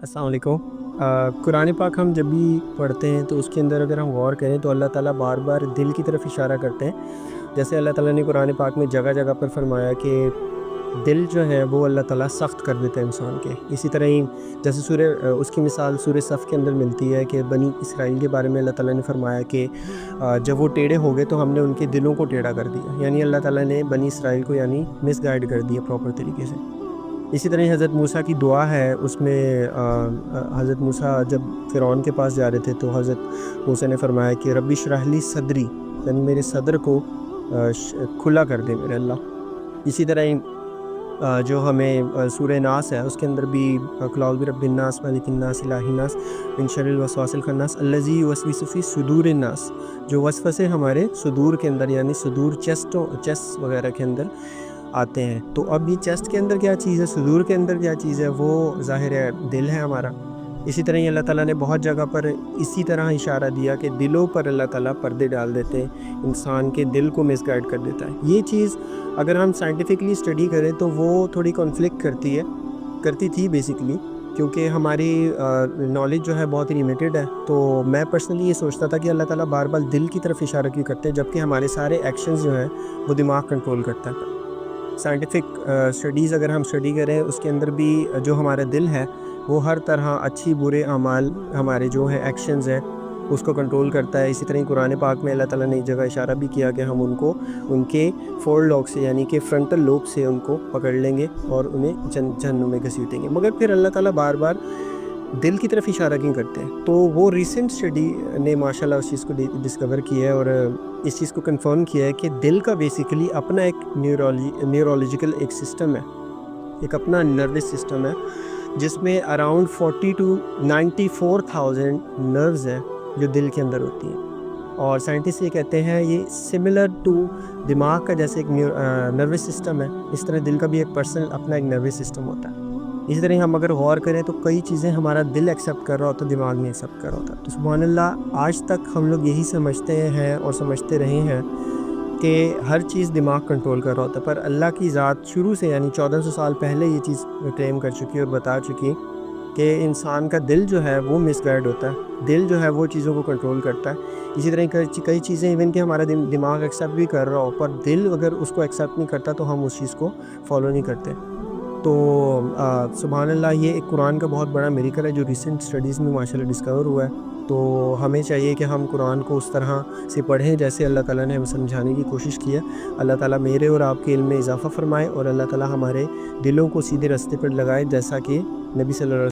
السلام علیکم۔ قرآن پاک ہم جب بھی پڑھتے ہیں تو اس کے اندر اگر ہم غور کریں تو اللہ تعالیٰ بار بار دل کی طرف اشارہ کرتے ہیں۔ جیسے اللہ تعالیٰ نے قرآن پاک میں جگہ جگہ پر فرمایا کہ دل جو ہے وہ اللہ تعالیٰ سخت کر دیتا ہے انسان کے۔ اسی طرح ہی جیسے اس کی مثال سورہ صف کے اندر ملتی ہے کہ بنی اسرائیل کے بارے میں اللہ تعالیٰ نے فرمایا کہ جب وہ ٹیڑھے ہو گئے تو ہم نے ان کے دلوں کو ٹیڑھا کر دیا، یعنی اللہ تعالیٰ نے بنی اسرائیل کو مس گائیڈ کر دیا پراپر طریقے سے۔ اسی طرح حضرت موسیٰ کی دعا ہے، اس میں حضرت موسیٰ جب فرعون کے پاس جا رہے تھے تو حضرت موسیٰ نے فرمایا کہ ربی اشرح لی صدری، یعنی میرے صدر کو کھلا کر دے میرے اللہ۔ اسی طرح جو ہمیں سورہ ناس ہے اس کے اندر بھی قل اعوذ برب الناس ملک الناس الہ الناس من شر الوسواس الخناس الذی یوسوس فی صدور الناس، جو وسوسے ہمارے صدور کے اندر یعنی صدور چیسٹ وغیرہ کے اندر آتے ہیں۔ تو اب یہ چیسٹ کے اندر کیا چیز ہے، صدور کے اندر کیا چیز ہے، وہ ظاہر ہے دل ہے ہمارا۔ اسی طرح ہی اللہ تعالیٰ نے بہت جگہ پر اسی طرح اشارہ دیا کہ دلوں پر اللہ تعالیٰ پردے ڈال دیتے ہیں، انسان کے دل کو مس گائیڈ کر دیتا ہے۔ یہ چیز اگر ہم سائنٹیفکلی اسٹڈی کریں تو وہ تھوڑی کانفلکٹ کرتی تھی بیسیکلی، کیونکہ ہماری نالج جو ہے بہت لیمیٹڈ ہے۔ تو میں پرسنلی یہ سوچتا تھا کہ اللہ تعالیٰ بار بار دل کی طرف اشارہ کیوں کرتے ہیں، جبکہ ہمارے سارے ایکشنز جو ہیں وہ دماغ کنٹرول کرتا ہے۔ سائنٹیفک اسٹڈیز اگر ہم اسٹڈی کریں اس کے اندر بھی جو ہمارا دل ہے وہ ہر طرح اچھی برے اعمال ہمارے جو ہیں ایکشنز ہیں اس کو کنٹرول کرتا ہے۔ اسی طرح قرآن پاک میں اللہ تعالیٰ نے ایک جگہ اشارہ بھی کیا کہ ہم ان کے فور لوب سے یعنی کہ فرنٹل لوب سے ان کو پکڑ لیں گے اور انہیں جہنم میں گھسیٹیں گے۔ مگر پھر اللہ تعالیٰ بار بار دل کی طرف اشارہ کیوں کرتے ہیں؟ تو وہ ریسنٹ اسٹڈی نے ماشاءاللہ اس چیز کو ڈسکور کیا ہے اور اس چیز کو کنفرم کیا ہے کہ دل کا بیسیکلی اپنا ایک نیورولوجیکل ایک سسٹم ہے، ایک اپنا نروس سسٹم ہے جس میں اراؤنڈ 40 to 94,000 نروز ہیں جو دل کے اندر ہوتی ہیں۔ اور سائنٹسٹ یہ کہتے ہیں یہ سملر ٹو دماغ کا جیسے ایک نروس سسٹم ہے، اس طرح دل کا بھی ایک پرسنل اپنا ایک نروس سسٹم ہوتا ہے۔ اسی طرح ہم اگر غور کریں تو کئی چیزیں ہمارا دل ایکسیپٹ کر رہا ہوتا ہے، دماغ نہیں ایکسیپٹ کر رہا ہوتا۔ تو سبحان اللہ، آج تک ہم لوگ یہی سمجھتے ہیں اور سمجھتے رہے ہیں کہ ہر چیز دماغ کنٹرول کر رہا ہوتا ہے، پر اللہ کی ذات شروع سے یعنی 1400 سال پہلے یہ چیز کلیم کر چکی اور بتا چکی کہ انسان کا دل جو ہے وہ مس گائیڈ ہوتا ہے، دل جو ہے وہ چیزوں کو کنٹرول کرتا ہے۔ اسی طرح کئی چیزیں ایون کہ ہمارا دماغ ایکسیپٹ بھی کر رہا ہو، پر دل اگر اس کو ایکسیپٹ نہیں کرتا تو ہم اس چیز کو فالو نہیں کرتے۔ تو سبحان اللہ، یہ ایک قرآن کا بہت بڑا میریکل ہے جو ریسنٹ اسٹڈیز میں ماشاءاللہ ڈسکور ہوا ہے۔ تو ہمیں چاہیے کہ ہم قرآن کو اس طرح سے پڑھیں جیسے اللہ تعالیٰ نے ہمیں سمجھانے کی کوشش کی ہے۔ اللہ تعالیٰ میرے اور آپ کے علم میں اضافہ فرمائے اور اللہ تعالیٰ ہمارے دلوں کو سیدھے راستے پر لگائے، جیسا کہ نبی صلی اللہ علیہ وسلم